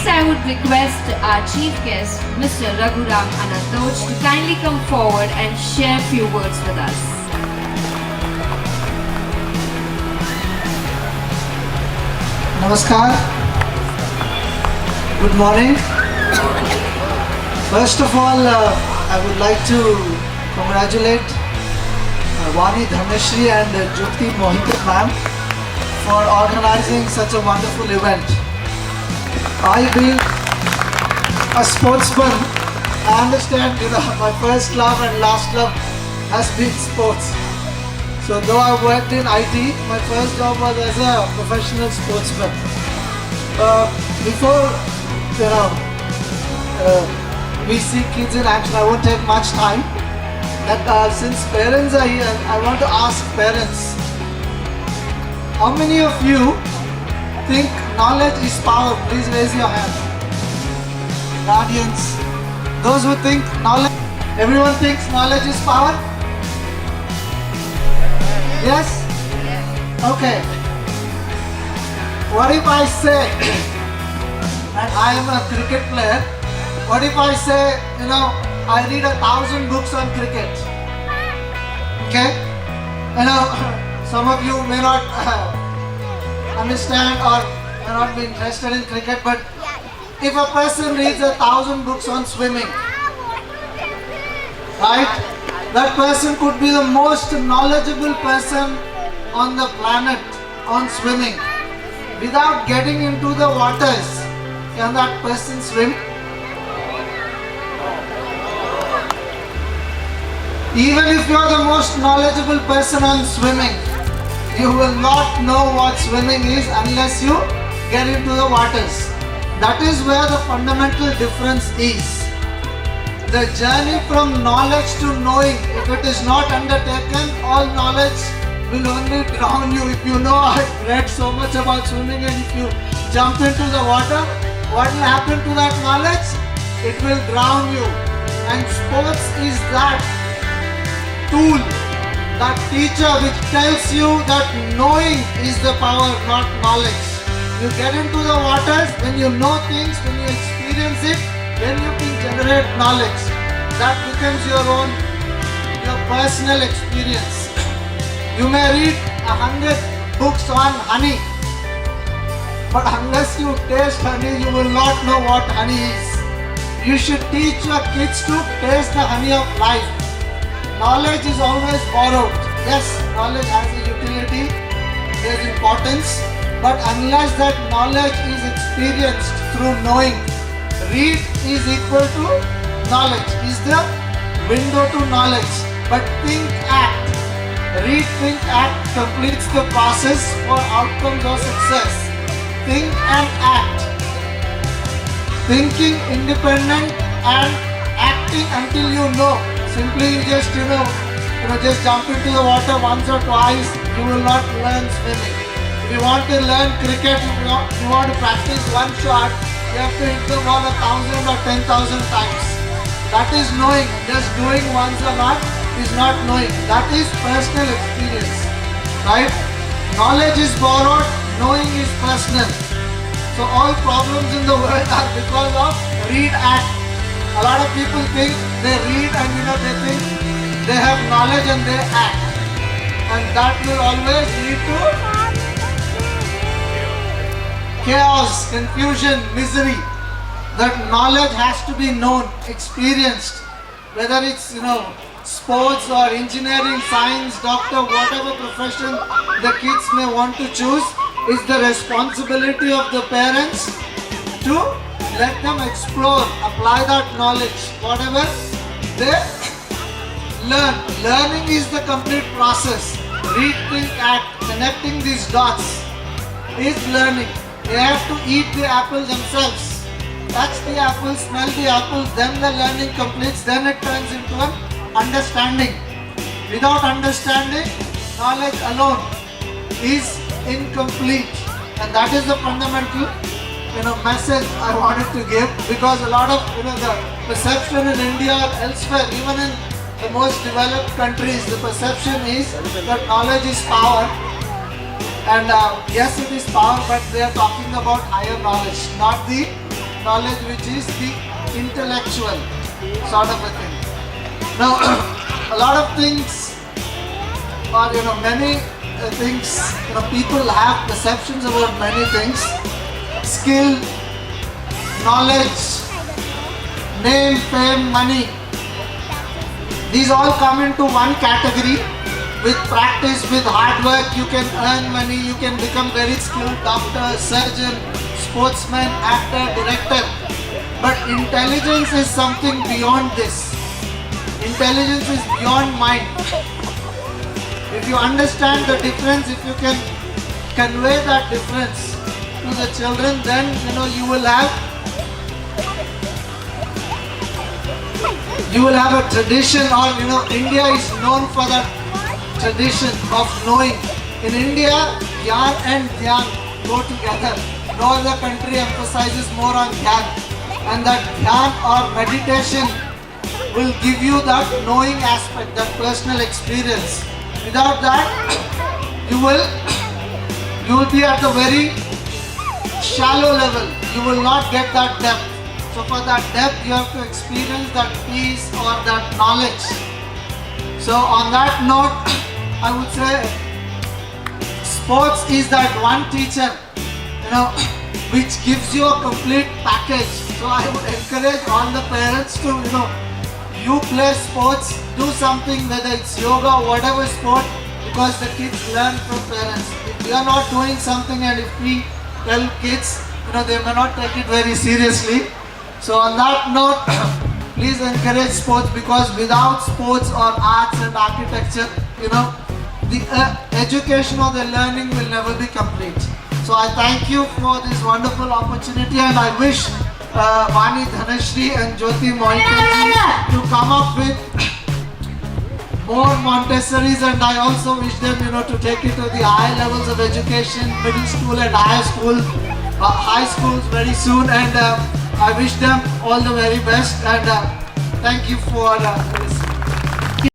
I would request our chief guest, Mr. Raghuram Ananthoj, to kindly come forward and share few words with us. Namaskar. Good morning. First of all, I would like to congratulate Vani Dhanashri and Jyoti Mohit ma'am for organizing such a wonderful event. I being a sportsman, I understand, my first love and last love has been sports. So though I worked in IT, my first job was as a professional sportsman. Before we see kids in action, I won't take much time. That since parents are here, I want to ask parents, how many of you think knowledge is power? Please raise your hand. Guardians, those who think knowledge, everyone thinks knowledge is power? Yes? Okay. What if I say, and I am a cricket player, what if I say, I read 1,000 books on cricket? Okay? Some of you may not understand or may not be interested in cricket, but if a person reads 1,000 books on swimming, right? That person could be the most knowledgeable person on the planet on swimming. Without getting into the waters, can that person swim? Even if you are the most knowledgeable person on swimming, you will not know what swimming is unless you get into the waters. That is where the fundamental difference is. The journey from knowledge to knowing, if it is not undertaken, all knowledge will only drown you. If you know, I've read so much about swimming, and if you jump into the water, what will happen to that knowledge? It will drown you. And sports is that tool, that teacher which tells you that knowing is the power, not knowledge. You get into the waters, when you know things, when you experience it, then you can generate knowledge. That becomes your personal experience. You may read 100 books on honey, but unless you taste honey, you will not know what honey is. You should teach your kids to taste the honey of life. Knowledge is always borrowed. Yes, knowledge has a utility, there is importance, but unless that knowledge is experienced through knowing, read is equal to knowledge, is the window to knowledge. But think, act. Read, think, act completes the process for outcomes or success. Think and act. Thinking independent and acting until you know. Simply you just just jump into the water once or twice, you will not learn swimming. If you want to learn cricket, you want to practice one shot, you have to hit the ball 1,000 or 10,000 times. That is knowing. Just doing once a lot is not knowing. That is personal experience. Right? Knowledge is borrowed, knowing is personal. So all problems in the world are because of read, act. A lot of people think they read and they think they have knowledge and they act. And that will always lead to chaos, confusion, misery. That knowledge has to be known, experienced. Whether it's sports or engineering, science, doctor, whatever profession the kids may want to choose, is the responsibility of the parents to let them explore, apply that knowledge, whatever they learn. Learning is the complete process. Read, think, act, connecting these dots is learning. They have to eat the apple themselves. Touch the apple, smell the apple, then the learning completes, then it turns into an understanding. Without understanding, knowledge alone is incomplete. And that is the fundamental message I wanted to give, because a lot of the perception in India or elsewhere, even in the most developed countries, the perception is that knowledge is power. And yes, it is power, but they are talking about higher knowledge, not knowledge which is the intellectual sort of a thing. Now, a lot of things, or many things, people have perceptions about many things. Skill, knowledge, name, fame, money. These all come into one category. With practice, with hard work, you can earn money, you can become very skilled doctor, surgeon, sportsman, actor, director. But intelligence is something beyond this. Intelligence is beyond mind. If you understand the difference, if you can convey that difference to the children, then you will have a tradition, or India is known for that tradition of knowing. In India, Gyan and Dhyan go together. No other country emphasizes more on Dhyan. And that Dhyan or meditation will give you that knowing aspect, that personal experience. Without that, you will be at a very shallow level. You will not get that depth. So for that depth, you have to experience that peace or that knowledge. So on that note, I would say sports is that one teacher, which gives you a complete package. So I would encourage all the parents to, you play sports, do something, whether it's yoga or whatever sport, because the kids learn from parents. If we are not doing something, and if we tell kids, they may not take it very seriously. So on that note, please encourage sports, because without sports or arts and architecture, the education or the learning will never be complete. So I thank you for this wonderful opportunity, and I wish Vani Dhanashri and Jyoti Mohanty to come up with more Montessori's, and I also wish them to take it to the higher levels of education, middle school and high schools very soon, and I wish them all the very best, and thank you for